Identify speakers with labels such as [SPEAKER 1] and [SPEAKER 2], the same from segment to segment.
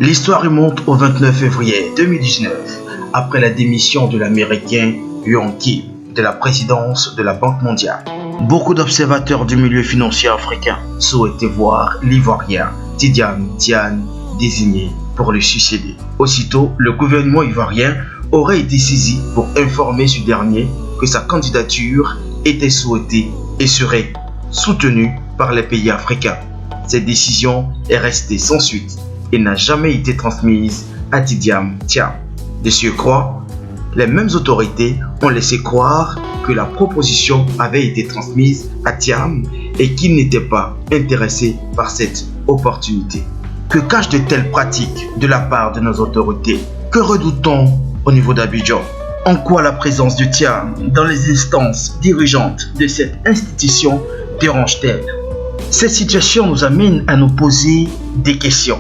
[SPEAKER 1] L'histoire remonte au 29 février 2019, après la démission de l'Américain Yuan Kim de la présidence de la Banque mondiale. Beaucoup d'observateurs du milieu financier africain souhaitaient voir l'Ivoirien Tidjane Thiam désigné pour le succéder. Aussitôt, le gouvernement ivoirien aurait été saisi pour informer ce dernier que sa candidature était souhaitée et serait soutenue par les pays africains. Cette décision est restée sans suite et n'a jamais été transmise à Tidjane Thiam. De surcroît, les mêmes autorités ont laissé croire que la proposition avait été transmise à Thiam et qu'il n'était pas intéressé par cette opportunité. Que cachent de telles pratiques de la part de nos autorités? Que redoute-t-on au niveau d'Abidjan? En quoi la présence de Thiam dans les instances dirigeantes de cette institution dérange-t-elle? Cette situation nous amène à nous poser des questions.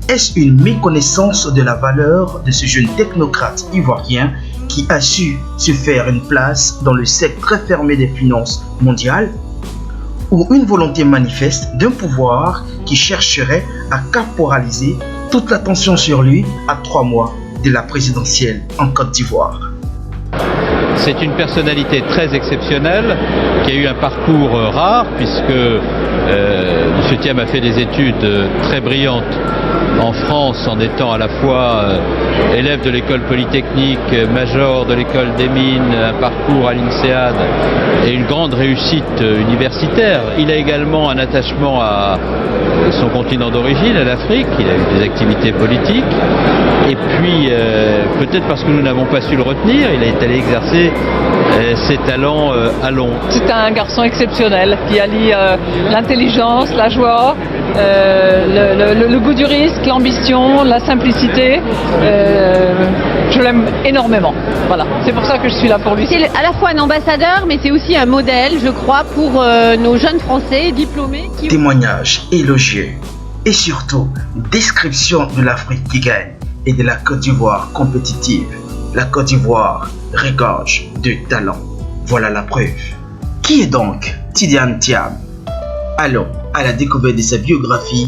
[SPEAKER 1] Est-ce une méconnaissance de la valeur de ce jeune technocrate ivoirien qui a su se faire une place dans le cercle très fermé des finances mondiales? Ou une volonté manifeste d'un pouvoir qui chercherait à caporaliser toute l'attention sur lui à 3 mois de la présidentielle en Côte d'Ivoire?
[SPEAKER 2] C'est une personnalité très exceptionnelle qui a eu un parcours rare puisque M. Thiam a fait des études très brillantes en France en étant à la fois élève de l'école polytechnique, major de l'école des mines, un parcours à l'INSEAD et une grande réussite universitaire. Il a également un attachement à son continent d'origine, à l'Afrique. Il a eu des activités politiques et puis peut-être parce que nous n'avons pas su le retenir, il est allé exercer ses talents à Londres.
[SPEAKER 3] C'est un garçon exceptionnel qui allie l'intelligence, la joie, le goût du risque, l'ambition, la simplicité. Je l'aime énormément. Voilà, c'est pour ça que je suis là pour lui.
[SPEAKER 4] C'est à la fois un ambassadeur, mais c'est aussi un modèle, je crois, pour nos jeunes Français diplômés.
[SPEAKER 1] Témoignages élogieux et surtout description de l'Afrique qui gagne et de la Côte d'Ivoire compétitive. La Côte d'Ivoire regorge de talent. Voilà la preuve. Qui est donc Tidjane Thiam? Allons à la découverte de sa biographie.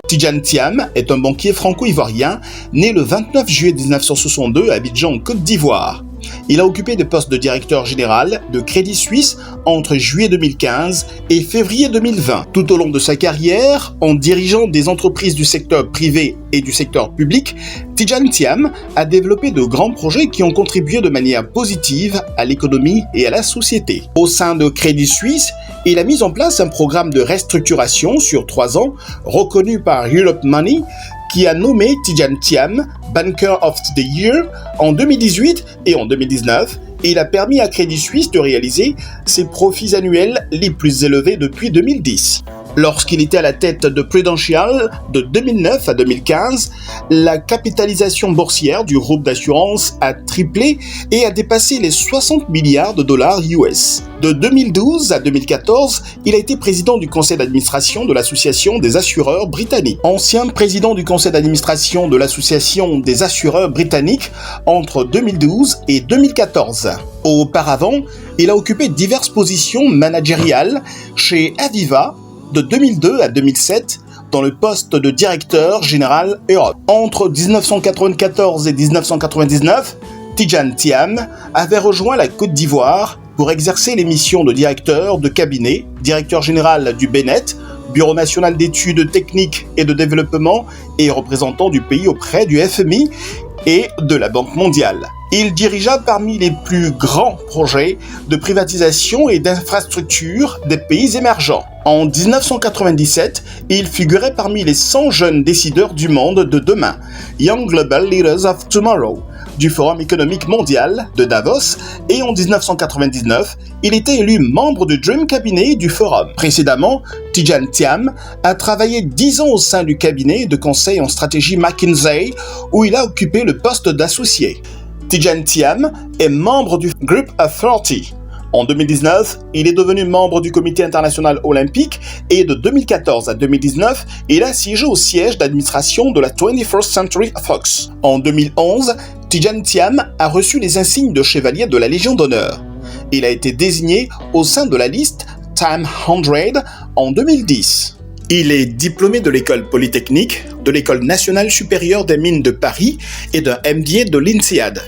[SPEAKER 5] Tidjane Thiam est un banquier franco-ivoirien né le 29 juillet 1962 à Abidjan, en Côte d'Ivoire. Il a occupé des postes de directeur général de Crédit Suisse entre juillet 2015 et février 2020. Tout au long de sa carrière, en dirigeant des entreprises du secteur privé et du secteur public, Tidjane Thiam a développé de grands projets qui ont contribué de manière positive à l'économie et à la société. Au sein de Crédit Suisse, il a mis en place un programme de restructuration sur 3 ans, reconnu par Europe Money, qui a nommé Tidjane Thiam Banker of the Year en 2018 et en 2019, et il a permis à Crédit Suisse de réaliser ses profits annuels les plus élevés depuis 2010. Lorsqu'il était à la tête de Prudential de 2009 à 2015, la capitalisation boursière du groupe d'assurance a triplé et a dépassé les 60 milliards de dollars US. De 2012 à 2014, il a été président du conseil d'administration de l'Association des assureurs britanniques. Ancien président du conseil d'administration de l'Association des assureurs britanniques entre 2012 et 2014. Auparavant, il a occupé diverses positions managériales chez Aviva, de 2002 à 2007 dans le poste de directeur général Europe. Entre 1994 et 1999, Tidjane Thiam avait rejoint la Côte d'Ivoire pour exercer les missions de directeur de cabinet, directeur général du BNet, Bureau national d'études techniques et de développement et représentant du pays auprès du FMI et de la Banque mondiale. Il dirigea parmi les plus grands projets de privatisation et d'infrastructure des pays émergents. En 1997, il figurait parmi les 100 jeunes décideurs du monde de demain, Young Global Leaders of Tomorrow, du Forum économique mondial de Davos, et en 1999, il était élu membre du Dream Cabinet du Forum. Précédemment, Tidjane Thiam a travaillé 10 ans au sein du cabinet de conseil en stratégie McKinsey, où il a occupé le poste d'associé. Tidjane Thiam est membre du Group of 30. En 2019, il est devenu membre du Comité international olympique et de 2014 à 2019, il a siégé au siège d'administration de la 21st Century Fox. En 2011, Tidjane Thiam a reçu les insignes de chevalier de la Légion d'honneur. Il a été désigné au sein de la liste Time 100 en 2010. Il est diplômé de l'école polytechnique, de l'école nationale supérieure des mines de Paris et d'un MBA de l'INSEAD.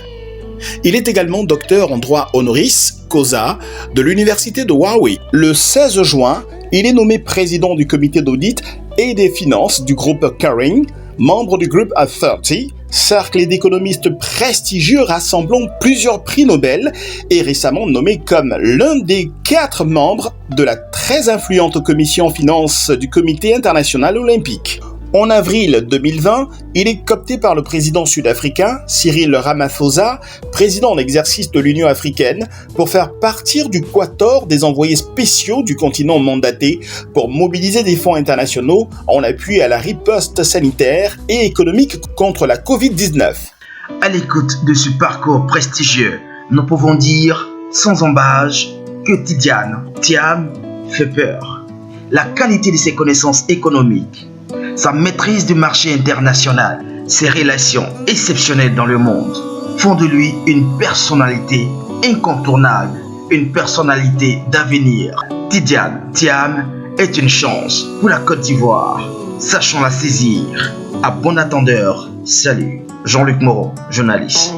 [SPEAKER 5] Il est également docteur en droit honoris causa de l'université de Warwick. Le 16 juin, il est nommé président du comité d'audit et des finances du groupe Kering, membre du Group of 30, cercle d'économistes prestigieux rassemblant plusieurs prix Nobel et récemment nommé comme l'un des 4 membres de la très influente commission finance du Comité international olympique. En avril 2020, il est coopté par le président sud-africain Cyril Ramaphosa, président en exercice de l'Union africaine, pour faire partir du quatuor des envoyés spéciaux du continent mandatés pour mobiliser des fonds internationaux en appui à la riposte sanitaire et économique contre la Covid-19.
[SPEAKER 1] À l'écoute de ce parcours prestigieux, nous pouvons dire sans embâche que Tidiane Thiam fait peur. La qualité de ses connaissances économiques, sa maîtrise du marché international, ses relations exceptionnelles dans le monde font de lui une personnalité incontournable, une personnalité d'avenir. Tidiane Thiam est une chance pour la Côte d'Ivoire. Sachons la saisir. À bon attendeur, salut. Jean-Luc Moreau, journaliste.